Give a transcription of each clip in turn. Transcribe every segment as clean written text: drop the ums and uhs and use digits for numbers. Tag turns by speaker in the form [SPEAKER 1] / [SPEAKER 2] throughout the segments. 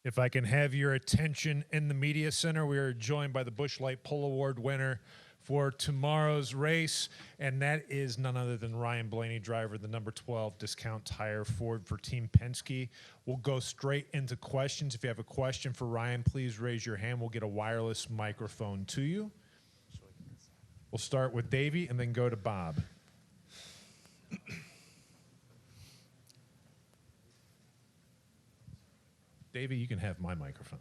[SPEAKER 1] If I can have your attention in the media center, we are joined by the Busch Light Pull Award winner for tomorrow's race, and that is none other than Ryan Blaney, driver, the number 12 Discount Tire Ford for Team Penske. We'll go straight into questions. If you have a question for Ryan, please raise your hand. We'll get a wireless microphone to you. We'll start with Davey and then go to Bob. Davey, you can have my microphone.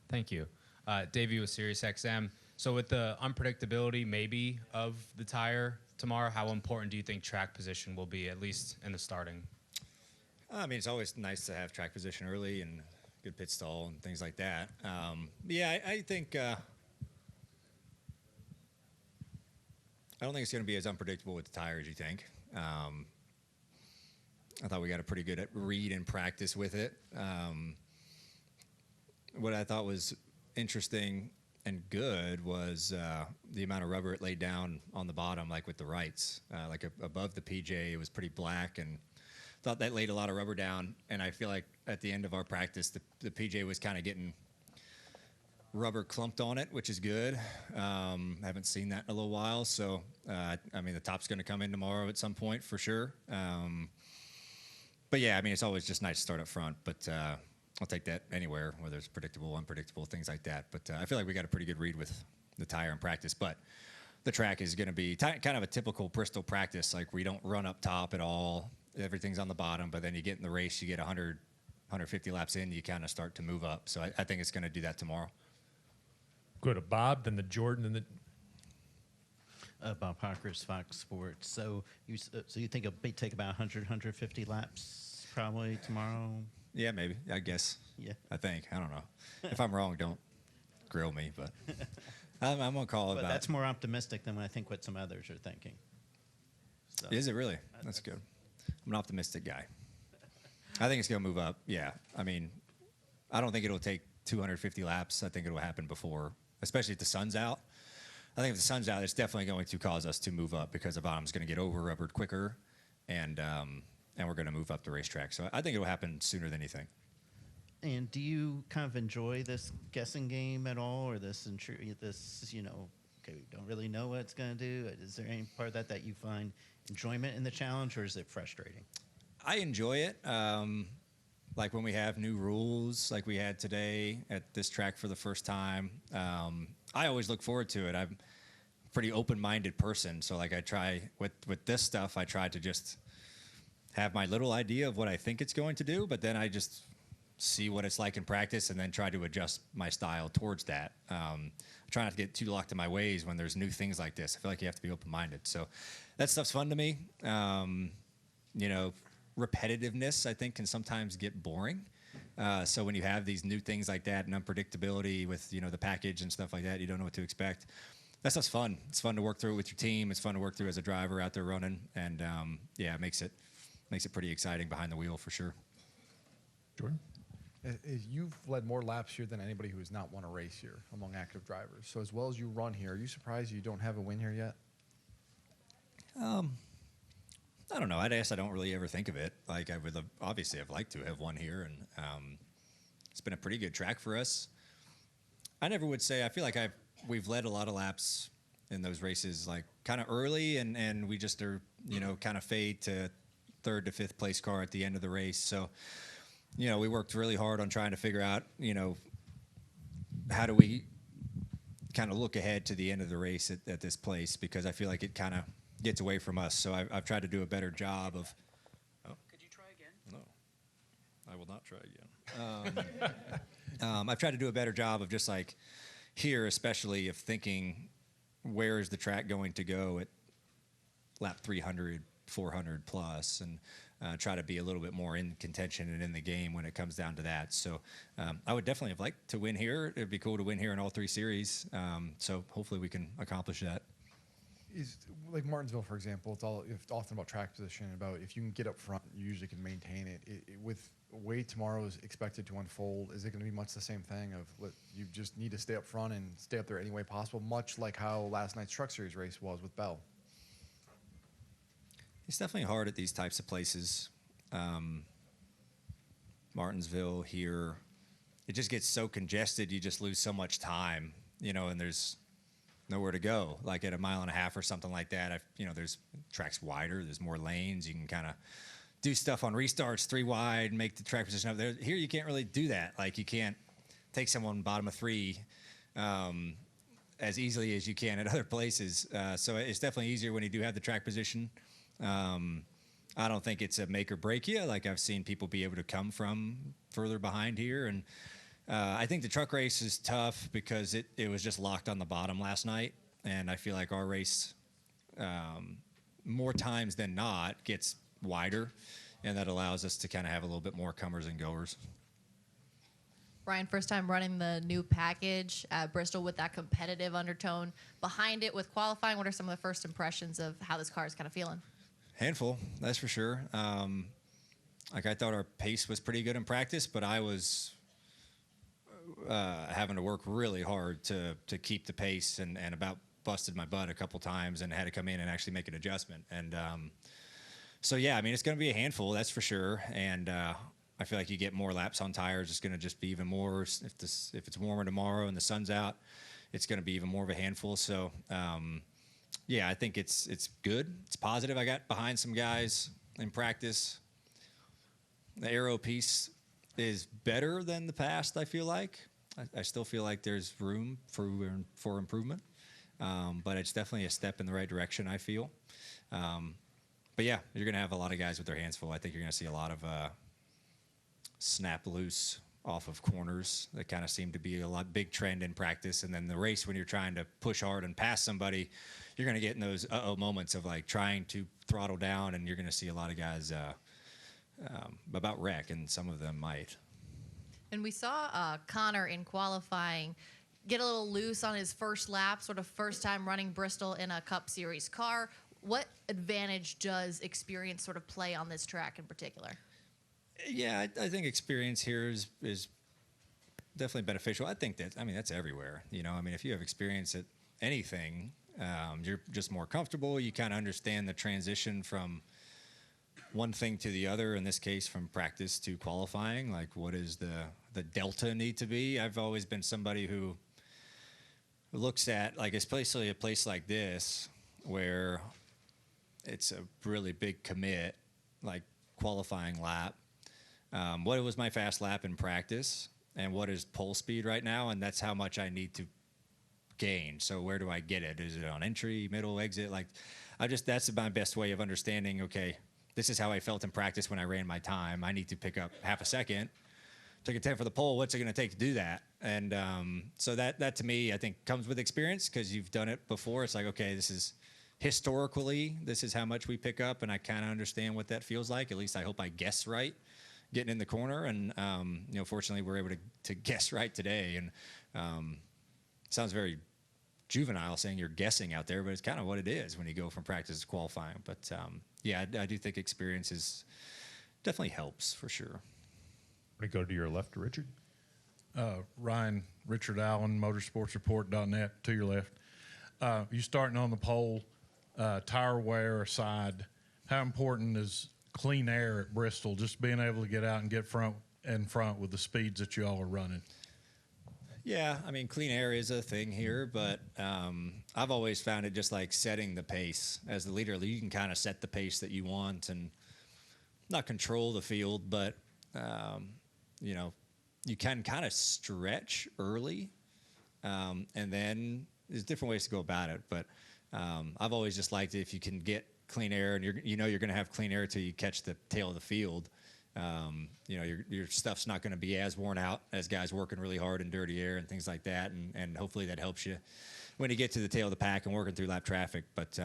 [SPEAKER 2] Thank you. Davey with SiriusXM. So with the unpredictability maybe of the tire tomorrow, how important do you think track position will be, at least in the starting?
[SPEAKER 3] I mean, it's always nice to have track position early and good pit stall and things like that. I think I don't think it's going to be as unpredictable with the tire as you think. I thought we got a pretty good read in practice with it. What I thought was interesting and good was the amount of rubber it laid down on the bottom, like with the rights. Above the PJ, it was pretty black, and thought that laid a lot of rubber down. And I feel like at the end of our practice, the PJ was kind of getting rubber clumped on it, which is good. Haven't seen that in a little while. So, I mean, the top's going to come in tomorrow at some point for sure. But yeah, I mean, it's always just nice to start up front, but I'll take that anywhere, whether it's predictable, unpredictable, things like that. But I feel like we got a pretty good read with the tire in practice. But the track is going to be kind of a typical Bristol practice. Like, we don't run up top at all. Everything's on the bottom, but then you get in the race, you get 100, 150 laps in, you kind of start to move up. So I think it's going to do that tomorrow.
[SPEAKER 1] Go to Bob, then the Jordan, and the...
[SPEAKER 4] Bob Hawkers, Fox Sports. So you think it'll take about 100, 150 laps probably tomorrow?
[SPEAKER 3] Yeah, maybe. I guess.
[SPEAKER 4] Yeah.
[SPEAKER 3] I think. I don't know. If I'm wrong, don't grill me. But I'm going to call it
[SPEAKER 4] But
[SPEAKER 3] about.
[SPEAKER 4] that's more optimistic than I think what some others are thinking. So,
[SPEAKER 3] Is it really? That's good. I'm an optimistic guy. I think it's going to move up. Yeah. I mean, I don't think it'll take 250 laps. I think it'll happen before, especially if the sun's out. I think if the sun's out, it's definitely going to cause us to move up because the bottom's going to get over-rubbered quicker, and we're going to move up the racetrack. So I think it'll happen sooner than you think.
[SPEAKER 4] And do you kind of enjoy this guessing game at all, or this, okay, we don't really know what it's going to do? Is there any part of that you find enjoyment in the challenge, or is it frustrating?
[SPEAKER 3] I enjoy it. Like when we have new rules, like we had today at this track for the first time, I always look forward to it. I'm a pretty open-minded person, so like I try with this stuff, I try to just have my little idea of what I think it's going to do, but then I just see what it's like in practice and then try to adjust my style towards that. I try not to get too locked in my ways when there's new things like this. I feel like you have to be open-minded. So that stuff's fun to me. Repetitiveness, I think, can sometimes get boring. So when you have these new things like that and unpredictability with, the package and stuff like that, you don't know what to expect. That stuff's fun. It's fun to work through with your team. It's fun to work through as a driver out there running. And, it makes it pretty exciting behind the wheel for sure.
[SPEAKER 1] Jordan?
[SPEAKER 5] You've led more laps here than anybody who has not won a race here among active drivers. So as well as you run here, are you surprised you don't have a win here yet?
[SPEAKER 3] I don't know. I guess I don't really ever think of it. Like I've liked to have won here, and it's been a pretty good track for us. I never would say. I feel like we've led a lot of laps in those races, like kind of early, and we just are, kind of fade to third to fifth place car at the end of the race. So, we worked really hard on trying to figure out, how do we kind of look ahead to the end of the race at this place, because I feel like it kind of gets away from us. So I've tried to do a better job of. Oh.
[SPEAKER 4] Could you try again?
[SPEAKER 3] No, I will not try again. I've tried to do a better job of just like here, especially of thinking, where is the track going to go at lap 300, 400 plus, and try to be a little bit more in contention and in the game when it comes down to that. So I would definitely have liked to win here. It'd be cool to win here in all three series. So hopefully we can accomplish that.
[SPEAKER 5] Is like Martinsville, for example, it's often about track position, about if you can get up front, you usually can maintain it. With the way tomorrow is expected to unfold, is it going to be much the same thing of you just need to stay up front and stay up there any way possible, much like how last night's Truck Series race was with Bell?
[SPEAKER 3] It's definitely hard at these types of places. Martinsville here, it just gets so congested. You just lose so much time, and there's nowhere to go. Like at a mile and a half or something like that, there's track's wider, there's more lanes. You can kind of do stuff on restarts 3 wide, make the track position up there. Here you can't really do that. Like you can't take someone bottom of 3 as easily as you can at other places. So it's definitely easier when you do have the track position. I don't think it's a make or break you. Like I've seen people be able to come from further behind here. And I think the truck race is tough because it was just locked on the bottom last night. And I feel like our race, more times than not, gets wider. And that allows us to kind of have a little bit more comers and goers.
[SPEAKER 6] Ryan, first time running the new package at Bristol with that competitive undertone behind it with qualifying. What are some of the first impressions of how this car is kind of feeling?
[SPEAKER 3] Handful, that's for sure. Like I thought our pace was pretty good in practice, but I was having to work really hard to keep the pace and about busted my butt a couple times and had to come in and actually make an adjustment. And so, yeah, I mean, it's going to be a handful, that's for sure. And I feel like you get more laps on tires. It's going to just be even more. If it's warmer tomorrow and the sun's out, it's going to be even more of a handful. So, yeah, I think it's good. It's positive. I got behind some guys in practice. The aero piece is better than the past, I feel like. I still feel like there's room for improvement. But it's definitely a step in the right direction, I feel. But, yeah, you're going to have a lot of guys with their hands full. I think you're going to see a lot of snap loose off of corners. That kind of seemed to be a big trend in practice. And then the race, when you're trying to push hard and pass somebody, you're going to get in those moments of like trying to throttle down, and you're going to see a lot of guys about wreck, and some of them might.
[SPEAKER 6] And we saw Connor in qualifying get a little loose on his first lap, sort of first time running Bristol in a Cup Series car. What advantage does experience sort of play on this track in particular?
[SPEAKER 3] Yeah, I think experience here is definitely beneficial. I think that's everywhere. If you have experience at anything, you're just more comfortable. You kind of understand the transition from one thing to the other, in this case from practice to qualifying. Like, what is the delta need to be? I've always been somebody who looks at, like, especially a place like this where it's a really big commit, like qualifying lap. What was my fast lap in practice, and what is pole speed right now, and that's how much I need to gain. So where do I get it? Is it on entry, middle, exit? Like, that's my best way of understanding, okay, this is how I felt in practice when I ran my time. I need to pick up half a second. Took a 10 for the pole. What's it going to take to do that? And so that to me, I think, comes with experience because you've done it before. It's like, okay, this is how much we pick up, and I kind of understand what that feels like. At least I hope I guess right getting in the corner. And, fortunately, we're able to guess right today. And sounds very juvenile saying you're guessing out there, but it's kind of what it is when you go from practice to qualifying. But, yeah, I do think experience definitely helps for sure.
[SPEAKER 1] I'm going to go to your left, Richard.
[SPEAKER 7] Ryan, Richard Allen, motorsportsreport.net, to your left. You starting on the pole, tire wear aside, how important is clean air at Bristol, just being able to get out and get in front with the speeds that you all are running?
[SPEAKER 3] Yeah, clean air is a thing here, but I've always found it just like setting the pace. As the leader, you can kind of set the pace that you want and not control the field, but, you can kind of stretch early, and then there's different ways to go about it. But I've always just liked it if you can get clean air, and you're going to have clean air until you catch the tail of the field. Your stuff's not going to be as worn out as guys working really hard in dirty air and things like that, and hopefully that helps you when you get to the tail of the pack and working through lap traffic. But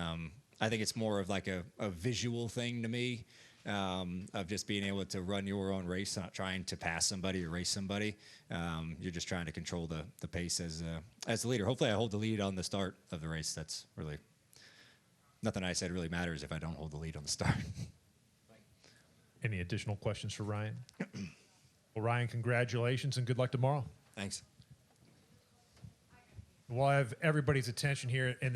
[SPEAKER 3] I think it's more of like a visual thing to me, of just being able to run your own race, not trying to pass somebody or race somebody. You're just trying to control the pace as the leader. Hopefully I hold the lead on the start of the race. That's really nothing I said really matters if I don't hold the lead on the start.
[SPEAKER 1] Any additional questions for Ryan? Well, Ryan, congratulations and good luck tomorrow.
[SPEAKER 3] Thanks.
[SPEAKER 1] We'll have everybody's attention here in the